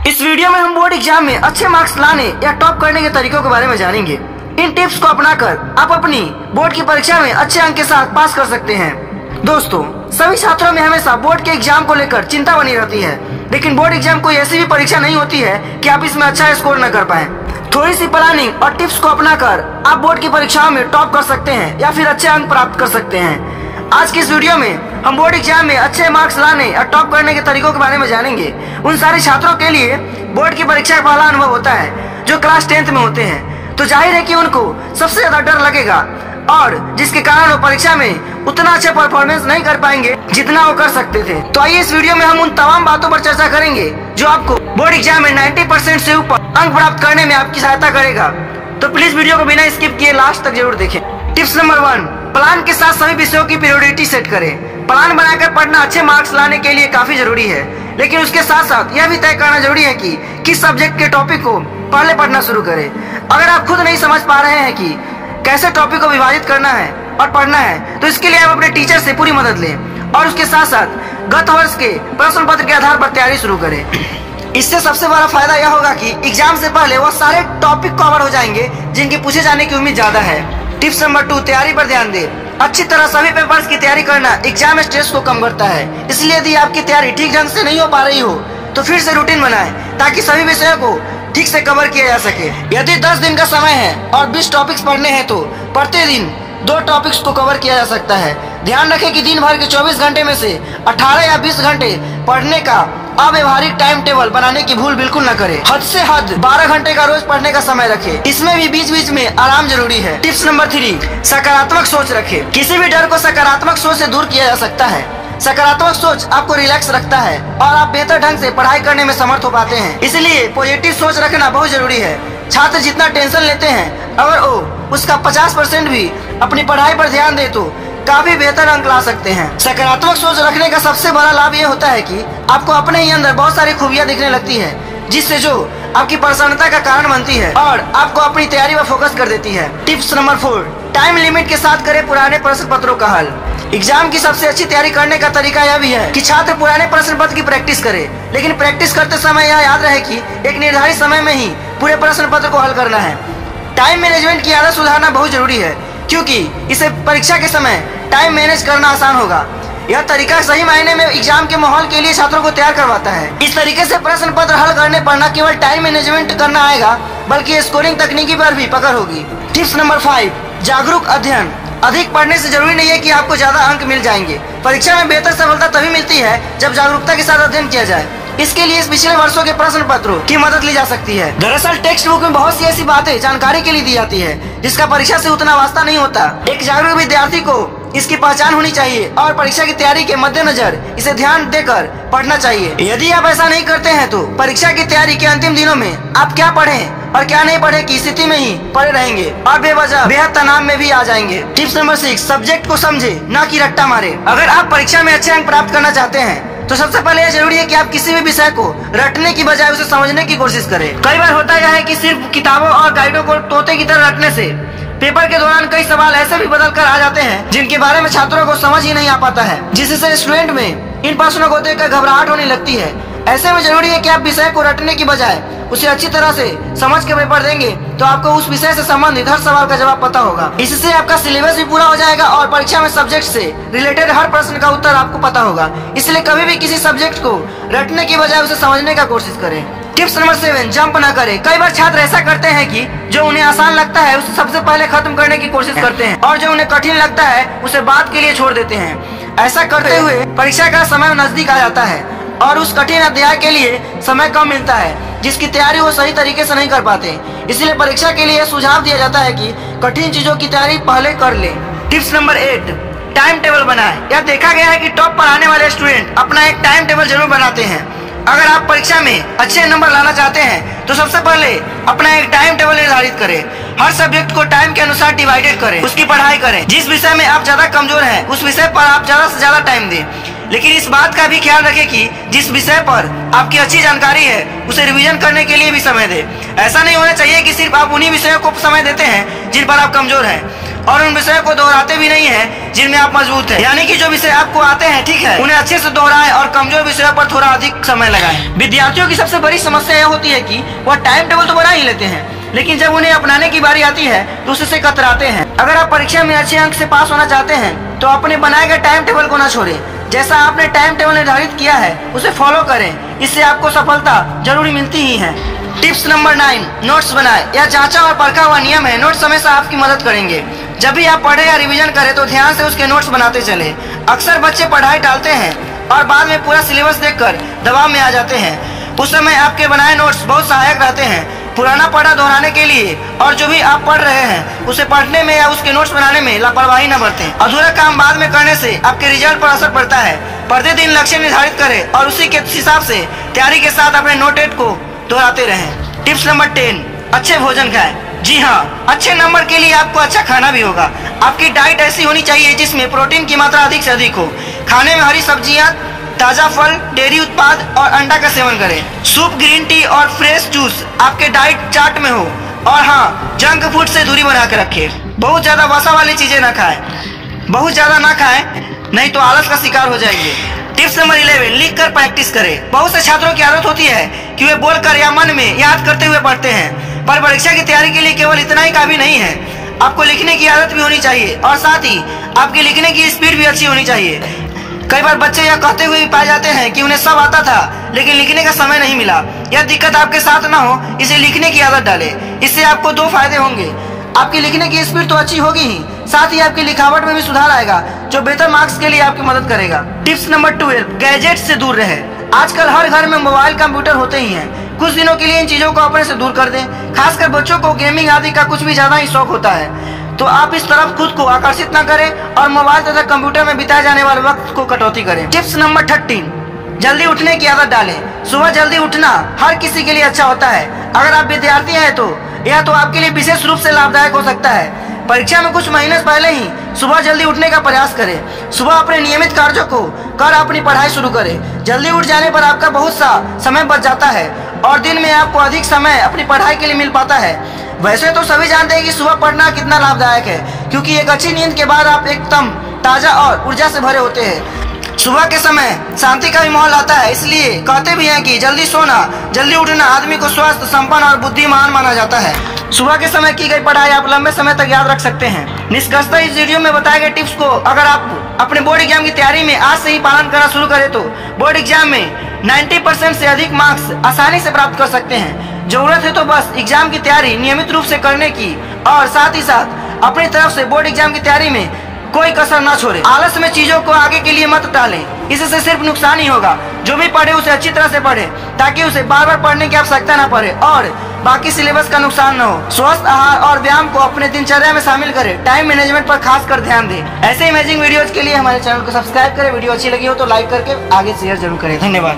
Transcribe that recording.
इस वीडियो में हम बोर्ड एग्जाम में अच्छे मार्क्स लाने या टॉप करने के तरीकों के बारे में जानेंगे। इन टिप्स को अपनाकर आप अपनी बोर्ड की परीक्षा में अच्छे अंक के साथ पास कर सकते हैं। दोस्तों, सभी छात्रों में हमेशा बोर्ड के एग्जाम को लेकर चिंता बनी रहती है, लेकिन बोर्ड एग्जाम कोई ऐसी भी परीक्षा नहीं होती है कि आप इसमें अच्छा स्कोर न कर पाए। थोड़ी सी प्लानिंग और टिप्स को अपनाकर आप बोर्ड की परीक्षाओं में टॉप कर सकते हैं या फिर अच्छे अंक प्राप्त कर सकते हैं। आज की इस वीडियो में हम बोर्ड एग्जाम में अच्छे मार्क्स लाने और टॉप करने के तरीकों के बारे में जानेंगे। उन सारे छात्रों के लिए बोर्ड की परीक्षा का पहला अनुभव होता है जो क्लास 10th में होते हैं, तो जाहिर है कि उनको सबसे ज्यादा डर लगेगा और जिसके कारण वो परीक्षा में उतना अच्छा परफॉर्मेंस नहीं कर पाएंगे जितना वो कर सकते थे। तो आइए इस वीडियो में हम उन तमाम बातों पर चर्चा करेंगे जो आपको बोर्ड एग्जाम में 90% से ऊपर अंक प्राप्त करने में आपकी सहायता करेगा। तो प्लीज वीडियो को बिना स्किप किए लास्ट तक जरूर देखें। टिप्स नंबर 1, प्लान के साथ सभी विषयों की प्रायोरिटी सेट करें। प्लान बनाकर पढ़ना अच्छे मार्क्स लाने के लिए काफी जरूरी है, लेकिन उसके साथ साथ यह भी तय करना जरूरी है कि किस सब्जेक्ट के टॉपिक को पहले पढ़ना शुरू करें। अगर आप खुद नहीं समझ पा रहे हैं कि कैसे टॉपिक को विभाजित करना है और पढ़ना है, तो इसके लिए आप अपने टीचर से पूरी मदद लें और उसके साथ साथ गत वर्ष के प्रश्न पत्र के आधार पर तैयारी शुरू करें। इससे सबसे बड़ा फायदा यह होगा कि एग्जाम से पहले वो सारे टॉपिक कवर हो जाएंगे जिनके पूछे जाने की उम्मीद ज्यादा है। टिप्स नंबर 2, तैयारी पर ध्यान दें। अच्छी तरह सभी पेपर्स की तैयारी करना एग्जाम स्ट्रेस को कम करता है, इसलिए यदि आपकी तैयारी ठीक ढंग से नहीं हो पा रही हो तो फिर से रूटीन बनाएं ताकि सभी विषयों को ठीक से कवर किया जा सके। यदि 10 दिन का समय है और 20 टॉपिक्स पढ़ने हैं तो प्रति दिन 2 टॉपिक्स को कवर किया जा सकता है। ध्यान रखें कि दिन भर के 24 घंटे में से 18 या 20 घंटे पढ़ने का अव्यवहारिक टाइम टेबल बनाने की भूल बिल्कुल न करें। हद से हद 12 घंटे का रोज पढ़ने का समय रखें, इसमें भी बीच बीच में आराम जरूरी है। टिप्स नंबर 3, सकारात्मक सोच रखें। किसी भी डर को सकारात्मक सोच से दूर किया जा सकता है। सकारात्मक सोच आपको रिलैक्स रखता है और आप बेहतर ढंग से पढ़ाई करने में समर्थ हो पाते हैं, इसलिए पॉजिटिव सोच रखना बहुत जरूरी है। छात्र जितना टेंशन लेते हैं, अगर वो उसका 50% भी अपनी पढ़ाई पर ध्यान दे तो काफी बेहतर अंक ला सकते हैं। सकारात्मक सोच रखने का सबसे बड़ा लाभ ये होता है कि आपको अपने ही अंदर बहुत सारी खूबियां दिखने लगती है, जिससे जो आपकी प्रसन्नता का कारण बनती है और आपको अपनी तैयारी पर फोकस कर देती है। टिप्स नंबर 4, टाइम लिमिट के साथ करें पुराने प्रश्न पत्रों का हल। एग्जाम की सबसे अच्छी तैयारी करने का तरीका यह भी है कि छात्र पुराने प्रश्न पत्र की प्रैक्टिस करे, लेकिन प्रैक्टिस करते समय यह याद रहे कि एक निर्धारित समय में ही पूरे प्रश्न पत्र को हल करना है। टाइम मैनेजमेंट की आदत सुधारना बहुत जरूरी है, क्योंकि इसे परीक्षा के समय टाइम मैनेज करना आसान होगा। यह तरीका सही मायने में एग्जाम के माहौल के लिए छात्रों को तैयार करवाता है। इस तरीके से प्रश्न पत्र हल करने पर न केवल टाइम मैनेजमेंट करना आएगा, बल्कि स्कोरिंग तकनीकी पर भी पकड़ होगी। टिप्स नंबर 5, जागरूक अध्ययन। अधिक पढ़ने से जरूरी नहीं है कि आपको ज्यादा अंक मिल जाएंगे। परीक्षा में बेहतर सफलता तभी मिलती है जब जागरूकता के साथ अध्ययन किया जाए। इसके लिए इस पिछले वर्षों के प्रश्न पत्रों की मदद ली जा सकती है। दरअसल टेक्स्ट बुक में बहुत सी ऐसी बातें जानकारी के लिए दी जाती है जिसका परीक्षा से उतना वास्ता नहीं होता। एक जागरूक विद्यार्थी को इसकी पहचान होनी चाहिए और परीक्षा की तैयारी के मद्देनजर इसे ध्यान देकर पढ़ना चाहिए। यदि आप ऐसा नहीं करते हैं तो परीक्षा की तैयारी के अंतिम दिनों में आप क्या पढ़ें और क्या नहीं पढ़े की स्थिति में ही पड़े रहेंगे और बेवजह बेहद तनाव में भी आ जाएंगे। टिप्स नंबर 6, सब्जेक्ट को समझे न कि रट्टा मारे। अगर आप परीक्षा में अच्छे अंक प्राप्त करना चाहते हैं तो सबसे पहले यह जरूरी है कि आप किसी भी विषय को रटने की बजाय उसे समझने की कोशिश करें। कई बार होता यह है कि सिर्फ किताबों और गाइडों को तोते की तरह रटने से पेपर के दौरान कई सवाल ऐसे भी बदल कर आ जाते हैं जिनके बारे में छात्रों को समझ ही नहीं आ पाता है, जिससे स्टूडेंट में इन प्रश्नों को देखकर घबराहट होने लगती है। ऐसे में जरूरी है कि आप विषय को रटने की बजाय उसे अच्छी तरह से समझ के पेपर देंगे तो आपको उस विषय से संबंधित हर सवाल का जवाब पता होगा। इससे आपका सिलेबस भी पूरा हो जाएगा और परीक्षा में सब्जेक्ट से रिलेटेड हर प्रश्न का उत्तर आपको पता होगा। इसलिए कभी भी किसी सब्जेक्ट को रटने की बजाय उसे समझने का कोशिश करें। टिप्स नंबर 7, जंप न करें। कई बार छात्र ऐसा करते हैं कि जो उन्हें आसान लगता है उसे सबसे पहले खत्म करने की कोशिश करते हैं और जो उन्हें कठिन लगता है उसे बाद के लिए छोड़ देते हैं। ऐसा करते हुए परीक्षा का समय नजदीक आ जाता है और उस कठिन अध्याय के लिए समय कम मिलता है, जिसकी तैयारी वो सही तरीके से नहीं कर पाते। इसलिए परीक्षा के लिए सुझाव दिया जाता है कि कठिन चीजों की तैयारी पहले कर ले। टिप्स नंबर 8, टाइम टेबल बनाएं। यह देखा गया है कि टॉप पर आने वाले स्टूडेंट अपना एक टाइम टेबल जरूर बनाते हैं। अगर आप परीक्षा में अच्छे नंबर लाना चाहते हैं तो सबसे पहले अपना एक टाइम टेबल निर्धारित करें। हर सब्जेक्ट को टाइम के अनुसार डिवाइडेड करें, उसकी पढ़ाई करें। जिस विषय में आप ज्यादा कमजोर हैं उस विषय पर आप ज्यादा से ज्यादा टाइम दें, लेकिन इस बात का भी ख्याल रखें कि जिस विषय पर आपकी अच्छी जानकारी है उसे रिवीजन करने के लिए भी समय दें। ऐसा नहीं होना चाहिए कि सिर्फ आप उन्हीं विषयों को समय देते हैं जिन पर आप कमजोर हैं। और उन विषयों को दोहराते भी नहीं है जिनमें आप मजबूत है। यानी कि जो विषय आपको आते हैं, ठीक है, उन्हें अच्छे से दोहराएं और कमजोर विषयों पर थोड़ा अधिक समय लगाएं। विद्यार्थियों की सबसे बड़ी समस्या यह होती है कि वह टाइम टेबल तो बना ही लेते हैं, लेकिन जब उन्हें अपनाने की बारी आती है तो उससे कतराते हैं। अगर आप परीक्षा में अच्छे अंक से पास होना चाहते हैं तो अपने बनाए गए टाइम टेबल को ना छोड़ें। जैसा आपने टाइम टेबल निर्धारित किया है उसे फॉलो करें, इससे आपको सफलता जरूरी मिलती ही है। टिप्स नंबर 9, नोट्स बनाएं। यह जांचा और परखा हुआ नियम है। नोट्स हमेशा आपकी मदद करेंगे। जब भी आप पढ़े या रिवीजन करें तो ध्यान से उसके नोट्स बनाते चले। अक्सर बच्चे पढ़ाई टालते हैं और बाद में पूरा सिलेबस देखकर दबाव में आ जाते हैं। उस समय आपके बनाए नोट्स बहुत सहायक रहते हैं पुराना पढ़ा दोहराने के लिए। और जो भी आप पढ़ रहे हैं उसे पढ़ने में या उसके नोट्स बनाने में लापरवाही न बरतें। अधूरा काम बाद में करने से आपके रिजल्ट पर असर पड़ता है। प्रतिदिन लक्ष्य निर्धारित करें और उसी के हिसाब से तैयारी के साथ अपने नोटेट को दोहराते रहें। टिप्स नंबर 10, अच्छे भोजन खाएं। जी हाँ, अच्छे नंबर के लिए आपको अच्छा खाना भी होगा। आपकी डाइट ऐसी होनी चाहिए जिसमें प्रोटीन की मात्रा अधिक से अधिक हो। खाने में हरी सब्जियां, ताजा फल, डेयरी उत्पाद और अंडा का सेवन करें। सूप, ग्रीन टी और फ्रेश जूस आपके डाइट चार्ट में हो। और हाँ, जंक फूड से दूरी बना के रखें। बहुत ज्यादा वसा वाली चीजें ना खाएं, बहुत ज्यादा ना खाएं, नहीं तो आलस का शिकार हो जाएंगे। टिप्स नंबर 11, लिख कर प्रैक्टिस करें। बहुत से छात्रों की आदत होती है कि वे बोलकर या मन में याद करते हुए पढ़ते हैं, पर परीक्षा की तैयारी के लिए केवल इतना ही काफी नहीं है। आपको लिखने की आदत भी होनी चाहिए और साथ ही आपकी लिखने की स्पीड भी अच्छी होनी चाहिए। कई बार बच्चे यह कहते हुए भी पाए जाते हैं कि उन्हें सब आता था लेकिन लिखने का समय नहीं मिला। यह दिक्कत आपके साथ ना हो, इसे लिखने की आदत डालें। इससे आपको 2 फायदे होंगे। आपकी लिखने की स्पीड तो अच्छी होगी ही, साथ ही आपकी लिखावट में भी सुधार आएगा जो बेहतर मार्क्स के लिए आपकी मदद करेगा। टिप्स नंबर 12, गैजेट से दूर रहे। आजकल हर घर में मोबाइल, कंप्यूटर होते ही हैं। कुछ दिनों के लिए इन चीजों को अपने से दूर कर दें। खासकर बच्चों को गेमिंग आदि का कुछ भी ज्यादा ही शौक होता है, तो आप इस तरफ खुद को आकर्षित न करें और मोबाइल तथा कंप्यूटर में बिताए जाने वाले वक्त को कटौती करें। टिप्स नंबर 13, जल्दी उठने की आदत डालें। सुबह जल्दी उठना हर किसी के लिए अच्छा होता है। अगर आप विद्यार्थी हैं तो यह तो आपके लिए विशेष रूप से लाभदायक हो सकता है। परीक्षा में कुछ महीने पहले ही सुबह जल्दी उठने का प्रयास करें। सुबह अपने नियमित कार्यों को कर अपनी पढ़ाई शुरू करें। जल्दी उठ जाने पर आपका बहुत सा समय बच जाता है और दिन में आपको अधिक समय अपनी पढ़ाई के लिए मिल पाता है। वैसे तो सभी जानते हैं कि सुबह पढ़ना कितना लाभदायक है, क्योंकि एक अच्छी नींद के बाद आप एकदम ताजा और ऊर्जा से भरे होते हैं। सुबह के समय शांति का भी माहौल आता है, इसलिए कहते भी हैं कि जल्दी सोना, जल्दी उठना आदमी को स्वस्थ, संपन्न और बुद्धिमान माना जाता है। सुबह के समय की गई पढ़ाई आप लंबे समय तक याद रख सकते हैं। निष्कर्षतः इस वीडियो में बताए गए टिप्स को अगर आप अपने बोर्ड एग्जाम की तैयारी में आज से ही पालन करना शुरू करें तो बोर्ड एग्जाम में 90% से अधिक मार्क्स आसानी से प्राप्त कर सकते हैं। जरूरत है तो बस एग्जाम की तैयारी नियमित रूप से करने की और साथ ही साथ अपनी तरफ से बोर्ड एग्जाम की तैयारी में कोई कसर ना छोड़े। आलस में चीजों को आगे के लिए मत टालें, इससे सिर्फ नुकसान ही होगा। जो भी पढ़े उसे अच्छी तरह से पढ़े ताकि उसे बार बार पढ़ने की आवश्यकता ना पड़े और बाकी सिलेबस का नुकसान न हो। स्वस्थ आहार और व्यायाम को अपने दिनचर्या में शामिल करें। टाइम मैनेजमेंट पर खास कर ध्यान दें। ऐसे इमेजिंग वीडियोज के लिए हमारे चैनल को सब्सक्राइब करें। वीडियो अच्छी लगी हो तो लाइक करके आगे शेयर जरूर करें। धन्यवाद।